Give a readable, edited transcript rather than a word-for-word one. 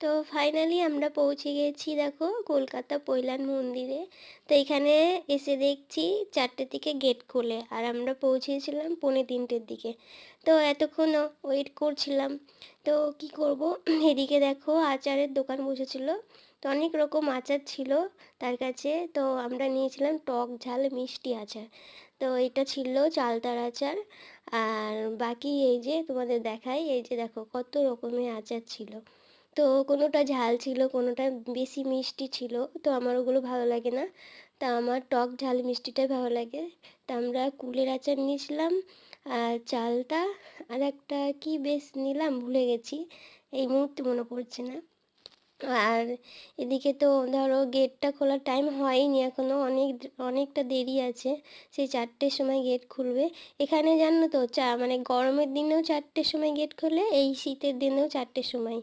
তো ফাইনালি আমরা পৌঁছে গেছি দেখো কলকাতা পৈলান মন্দিরে। তো এখানে এসে দেখছি 4টের দিকে গেট খোলে, আর আমরা পৌঁছেছিলাম 2:45-র দিকে। তো এতক্ষণ ওয়েট করছিলাম। তো কি করব, এদিকে দেখো আচারের দোকান বসেছিল। তো অনেক রকম আচার ছিল তার কাছে। তো আমরা নিয়েছিলাম টক ঝাল মিষ্টি আচার। তো এটা ছিল চালতার আচার। আর বাকি এই যে তোমাদের দেখাই, এই যে দেখো কত রকমের আচার ছিল। তো কোনোটা ঝাল ছিল, কোনোটা বেশি মিষ্টি ছিল। তো আমার ওগুলো ভালো লাগে না। তা আমার টক ঝাল মিষ্টিটাই ভালো লাগে। তা আমরা কুলের আচার নিয়েছিলাম, আর চালতা, আর একটা কি বেশ নিলাম ভুলে গেছি, এই মুহূর্তে মনে পড়ছে না। আর এদিকে তো ধরো গেটটা খোলার টাইম হয়নি এখনও, অনেকটা দেরি আছে। সেই 4টের সময় গেট খুলবে। এখানে জানো তো মানে গরমের দিনেও 4টের সময় গেট খোলে, এই শীতের দিনেও 4টের সময়।